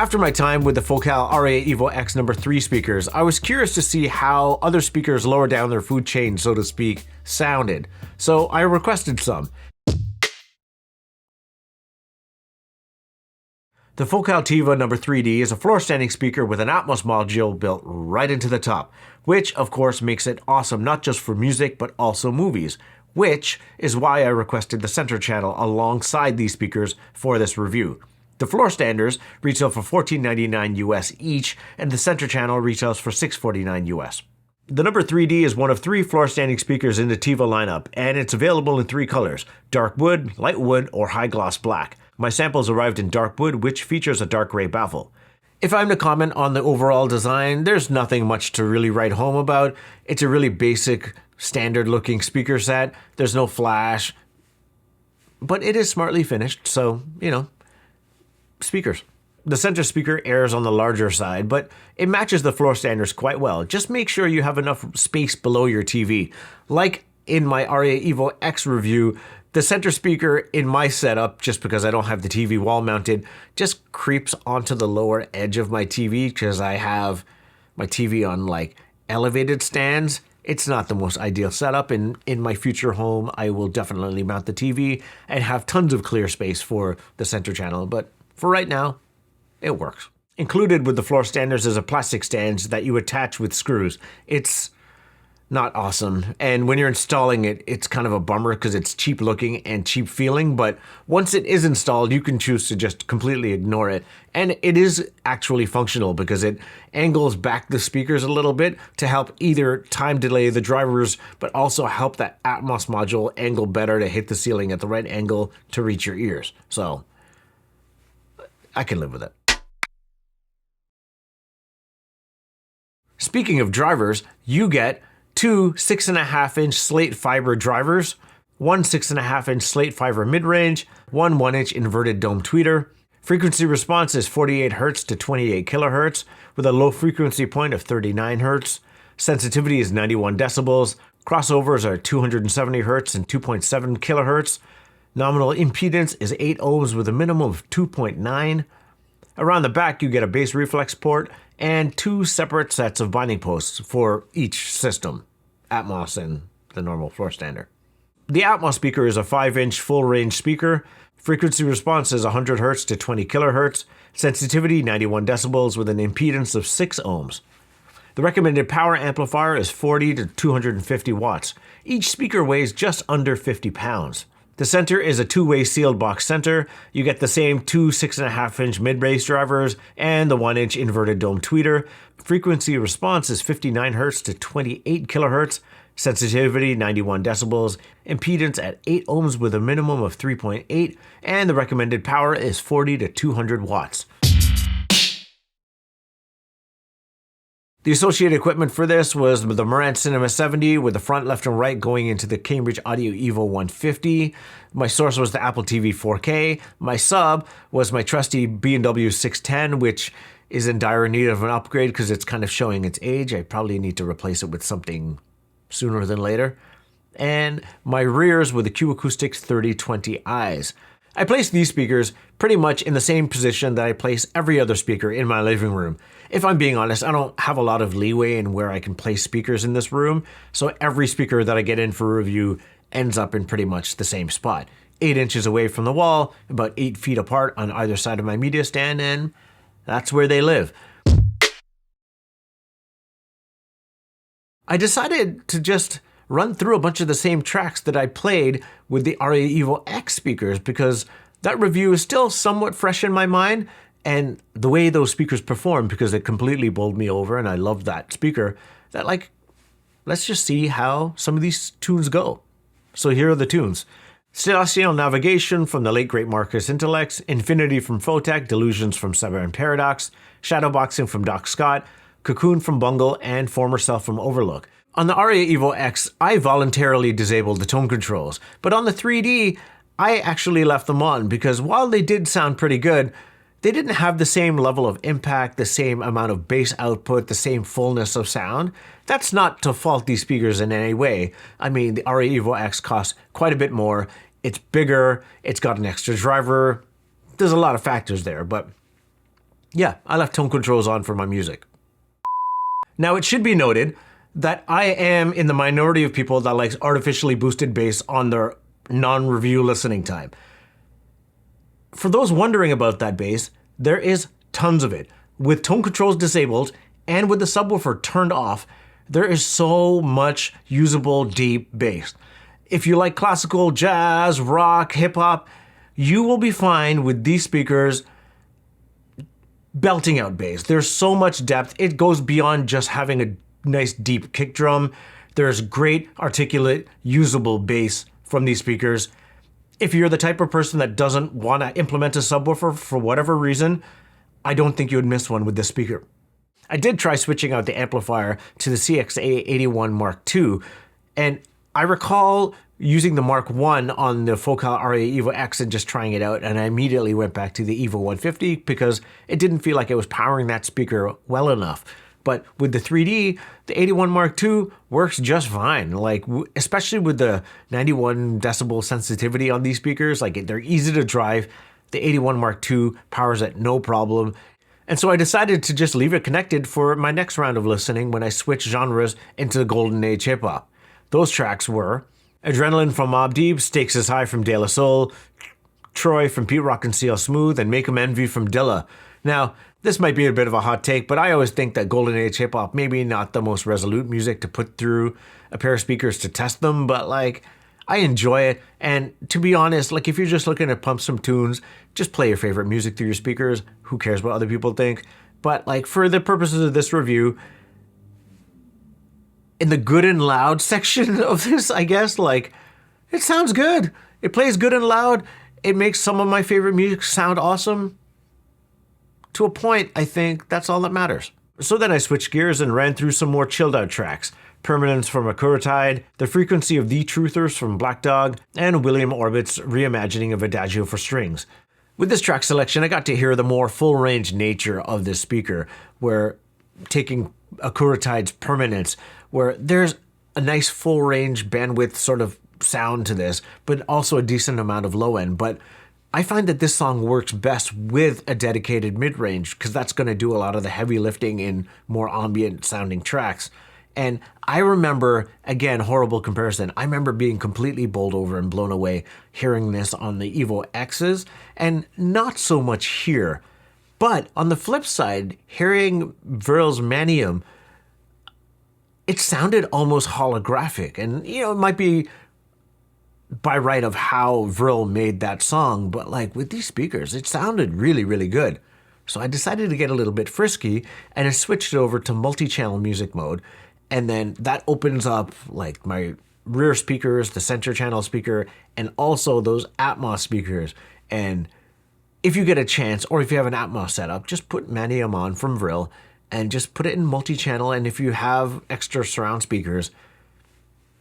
After my time with the Focal RA Evo X number 3 speakers, I was curious to see how other speakers lower down their food chain, so to speak, sounded. So I requested some. The Focal Tiva number 3D is a floor-standing speaker with an Atmos module built right into the top, which of course makes it awesome not just for music but also movies, which is why I requested the center channel alongside these speakers for this review. The floor standers retail for $14.99 US each, and the center channel retails for $6.49 US. The number 3D is one of 3 floor-standing speakers in the Tiva lineup, and it's available in 3 colors: dark wood, light wood, or high gloss black. My samples arrived in dark wood, which features a dark gray baffle. If I'm to comment on the overall design, there's nothing much to really write home about. It's a really basic, standard-looking speaker set. There's no flash, but it is smartly finished, so, you know, speakers. The center speaker airs on the larger side, but it matches the floor standers quite well. Just make sure you have enough space below your TV. Like in my RA Evo X review, the center speaker in my setup, just because I don't have the TV wall mounted, just creeps onto the lower edge of my TV because I have my TV on like elevated stands. It's not the most ideal setup. In my future home, I will definitely mount the TV and have tons of clear space for the center channel, but for right now, it works. Included with the floor standers is a plastic stand that you attach with screws. It's not awesome, and when you're installing it, it's kind of a bummer because it's cheap looking and cheap feeling, but once it is installed, you can choose to just completely ignore it, and it is actually functional because it angles back the speakers a little bit to help either time delay the drivers, but also help that Atmos module angle better to hit the ceiling at the right angle to reach your ears. So I can live with it. Speaking of drivers, you get 2 6.5-inch slate fiber drivers, 1 6.5-inch slate fiber mid-range, 1 1-inch inverted dome tweeter. Frequency response is 48 Hz to 28 kHz with a low frequency point of 39 Hz. Sensitivity is 91 decibels. Crossovers are 270 Hz and 2.7 kHz. Nominal impedance is 8 ohms with a minimum of 2.9. Around the back, you get a bass reflex port and 2 separate sets of binding posts for each system, Atmos and the normal floor stander. The Atmos speaker is a 5-inch full-range speaker. Frequency response is 100 Hz to 20 kHz. Sensitivity 91 decibels with an impedance of 6 ohms. The recommended power amplifier is 40 to 250 watts. Each speaker weighs just under 50 pounds. The center is a 2-way sealed box center. You get the same 2 6.5-inch mid-bass drivers and the 1-inch inverted dome tweeter. Frequency response is 59 Hz to 28 kHz. Sensitivity 91 decibels. Impedance at 8 ohms with a minimum of 3.8. And the recommended power is 40 to 200 watts. The associated equipment for this was the Marantz Cinema 70 with the front, left, and right going into the Cambridge Audio Evo 150. My source was the Apple TV 4K. My sub was my trusty B&W 610, which is in dire need of an upgrade because it's kind of showing its age. I probably need to replace it with something sooner than later. And my rears were the Q Acoustics 3020i's. I place these speakers pretty much in the same position that I place every other speaker in my living room. If I'm being honest, I don't have a lot of leeway in where I can place speakers in this room, so every speaker that I get in for review ends up in pretty much the same spot. 8 inches away from the wall, about 8 feet apart on either side of my media stand, and that's where they live. I decided to just run through a bunch of the same tracks that I played with the RA Evo X speakers because that review is still somewhat fresh in my mind, and the way those speakers perform, because it completely bowled me over and I love that speaker, that like, let's just see how some of these tunes go. So here are the tunes. Celestial Navigation from the late great Marcus Intellects, Infinity from Photech, Delusions from Severn Paradox, Shadowboxing from Doc Scott, Cocoon from Bungle, and Former Self from Overlook. On the RA Evo X, I voluntarily disabled the tone controls, but on the 3D, I actually left them on because while they did sound pretty good, they didn't have the same level of impact, the same amount of bass output, the same fullness of sound. That's not to fault these speakers in any way. I mean, the RA Evo X costs quite a bit more. It's bigger, it's got an extra driver. There's a lot of factors there, but Yeah, I left tone controls on for my music. Now, it should be noted that I am in the minority of people that likes artificially boosted bass on their non-review listening time. For those wondering about that bass, there is tons of it. With tone controls disabled and with the subwoofer turned off, there is so much usable deep bass. If you like classical, jazz, rock, hip-hop, you will be fine with these speakers belting out bass. There's so much depth. It goes beyond just having a nice deep kick drum. There's great articulate, usable bass from these speakers. If you're the type of person that doesn't want to implement a subwoofer for whatever reason, I don't think you would miss one with this speaker. I did try switching out the amplifier to the CX-81 Mark II, and I recall using the Mark I on the Focal RA Evo X and just trying it out, and I immediately went back to the Evo 150 because it didn't feel like it was powering that speaker well enough. But with the 3D, the 81 Mark II works just fine. Like, especially with the 91 decibel sensitivity on these speakers, like they're easy to drive. The 81 Mark II powers it no problem. And so I decided to just leave it connected for my next round of listening when I switched genres into the golden age hip hop. Those tracks were Adrenaline from Mobb Deep, Stakes is High from De La Soul, Troy from Pete Rock and CL Smooth, and Make 'Em Envy from Dilla. Now, this might be a bit of a hot take, but I always think that golden age hip hop maybe not the most resolute music to put through a pair of speakers to test them, but like, I enjoy it. And to be honest, like if you're just looking to pump some tunes, just play your favorite music through your speakers. Who cares what other people think? But like for the purposes of this review, in the good and loud section of this, I guess, like, it sounds good. It plays good and loud. It makes some of my favorite music sound awesome. To a point, I think that's all that matters. So then I switched gears and ran through some more chilled out tracks. Permanence from Acuratide, The Frequency of The Truthers from Black Dog, and William Orbit's reimagining of Adagio for Strings. With this track selection, I got to hear the more full-range nature of this speaker, where taking Acuratide's Permanence, where there's a nice full-range bandwidth sort of sound to this, but also a decent amount of low end. But I find that this song works best with a dedicated mid-range, because that's going to do a lot of the heavy lifting in more ambient sounding tracks. And I remember, again, horrible comparison, I remember being completely bowled over and blown away hearing this on the Evo X's, and not so much here. But on the flip side, hearing Vril's Manium, it sounded almost holographic. And, you know, it might be by right of how Vril made that song, but like with these speakers, it sounded really, really good. So I decided to get a little bit frisky, and I switched it over to multi-channel music mode. And then that opens up like my rear speakers, the center channel speaker, and also those Atmos speakers. And if you get a chance, or if you have an Atmos setup, just put Manium on from Vril and just put it in multi-channel. And if you have extra surround speakers,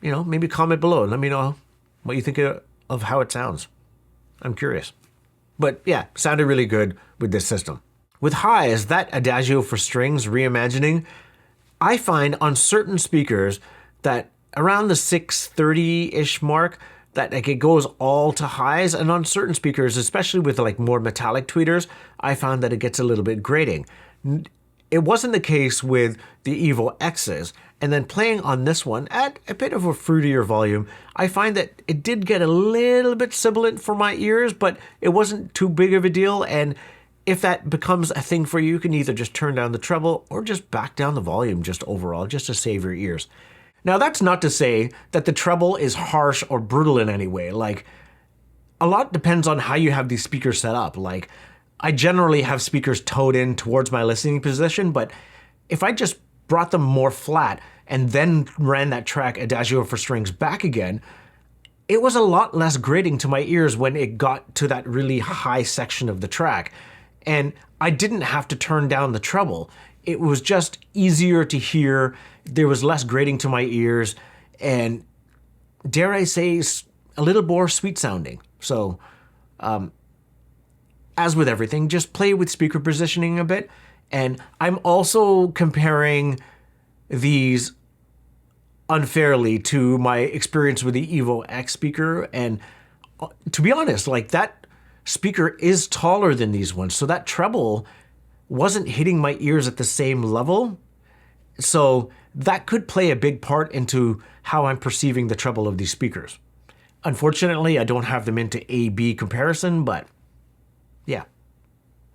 you know, maybe comment below and let me know what you think of how it sounds. I'm curious. But yeah, sounded really good with this system. With highs, that Adagio for Strings reimagining, I find on certain speakers that around the 630-ish mark, that like it goes all to highs, and on certain speakers, especially with like more metallic tweeters, I found that it gets a little bit grating. It wasn't the case with the Evo X's, and then playing on this one at a bit of a fruitier volume, I find that it did get a little bit sibilant for my ears, but it wasn't too big of a deal. And if that becomes a thing for you, you can either just turn down the treble or just back down the volume just overall, just to save your ears. Now, that's not to say that the treble is harsh or brutal in any way. Like, a lot depends on how you have these speakers set up. Like, I generally have speakers towed in towards my listening position, but if I just brought them more flat and then ran that track Adagio for Strings back again, it was a lot less grating to my ears when it got to that really high section of the track. And I didn't have to turn down the treble. It was just easier to hear. There was less grating to my ears, and dare I say, a little more sweet sounding. So, as with everything, just play with speaker positioning a bit. And I'm also comparing these unfairly to my experience with the Evo X speaker. And to be honest, like that speaker is taller than these ones. So that treble wasn't hitting my ears at the same level. So that could play a big part into how I'm perceiving the treble of these speakers. Unfortunately, I don't have them into A-B comparison, but yeah,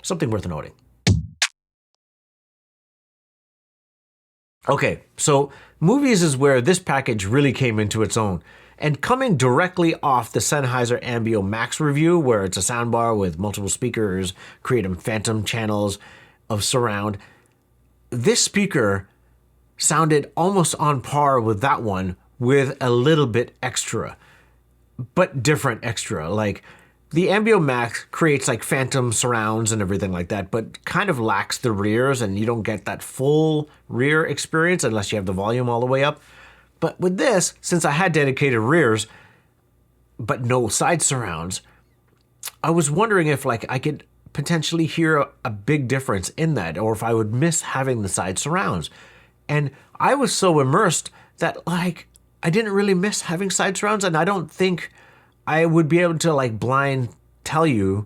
something worth noting. Okay, so movies is where this package really came into its own. And coming directly off the Sennheiser Ambeo Max review, where it's a soundbar with multiple speakers, creating phantom channels of surround, this speaker sounded almost on par with that one with a little bit extra, but different extra. Like the Ambeo Max creates like phantom surrounds and everything like that, but kind of lacks the rears, and you don't get that full rear experience unless you have the volume all the way up. But with this, since I had dedicated rears, but no side surrounds, I was wondering if like I could potentially hear a big difference in that, or if I would miss having the side surrounds. And I was so immersed that like I didn't really miss having side surrounds, and I don't think I would be able to like blind tell you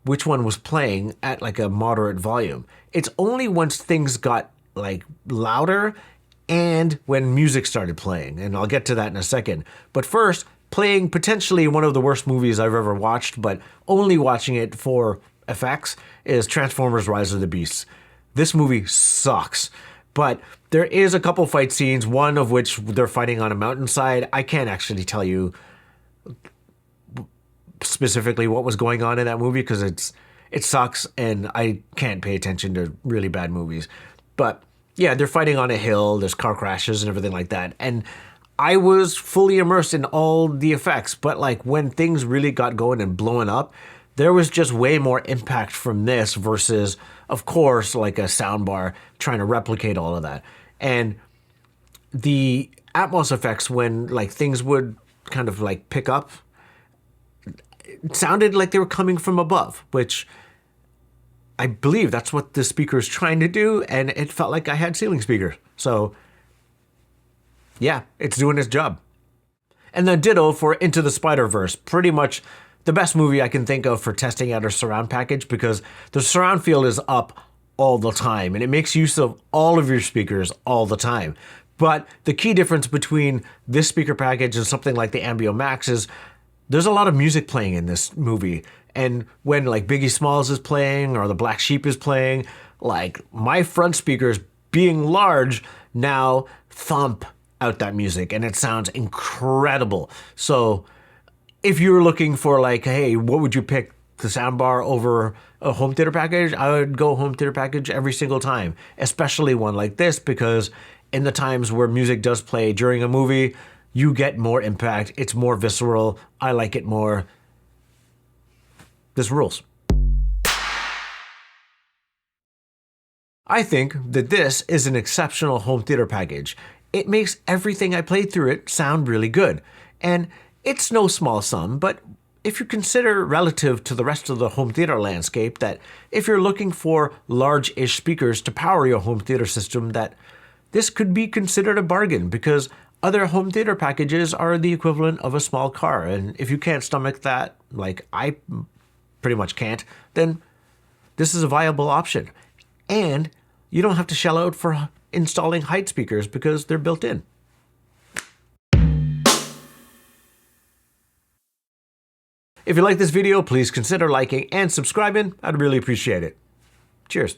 which one was playing at like a moderate volume. It's only once things got like louder and when music started playing, and I'll get to that in a second. But first, playing potentially one of the worst movies I've ever watched, but only watching it for effects, is Transformers Rise of the Beasts. This movie sucks, but there is a couple fight scenes, one of which they're fighting on a mountainside. I can't actually tell you specifically what was going on in that movie because it sucks and I can't pay attention to really bad movies. But yeah, they're fighting on a hill, there's car crashes and everything like that. And I was fully immersed in all the effects, but like when things really got going and blowing up, there was just way more impact from this versus, of course, like a soundbar trying to replicate all of that. And the Atmos effects, when like things would kind of like pick up, it sounded like they were coming from above, which I believe that's what the speaker is trying to do, and it felt like I had ceiling speakers. So yeah, it's doing its job. And then ditto for Into the Spider-Verse, pretty much the best movie I can think of for testing out a surround package, because the surround field is up all the time and it makes use of all of your speakers all the time. But the key difference between this speaker package and something like the Ambeo Max is there's a lot of music playing in this movie. And when like Biggie Smalls is playing or the Black Sheep is playing, like my front speakers being large now thump out that music and it sounds incredible. So if you were looking for like, hey, what would you pick, the soundbar over a home theater package? I would go home theater package every single time, especially one like this, because in the times where music does play during a movie, you get more impact. It's more visceral. I like it more. This rules. I think that this is an exceptional home theater package. It makes everything I played through it sound really good. And it's no small sum, but if you consider relative to the rest of the home theater landscape that if you're looking for large-ish speakers to power your home theater system, that this could be considered a bargain, because other home theater packages are the equivalent of a small car. And if you can't stomach that, like I pretty much can't, then this is a viable option. And you don't have to shell out for installing height speakers because they're built in. If you like this video, please consider liking and subscribing. I'd really appreciate it. Cheers.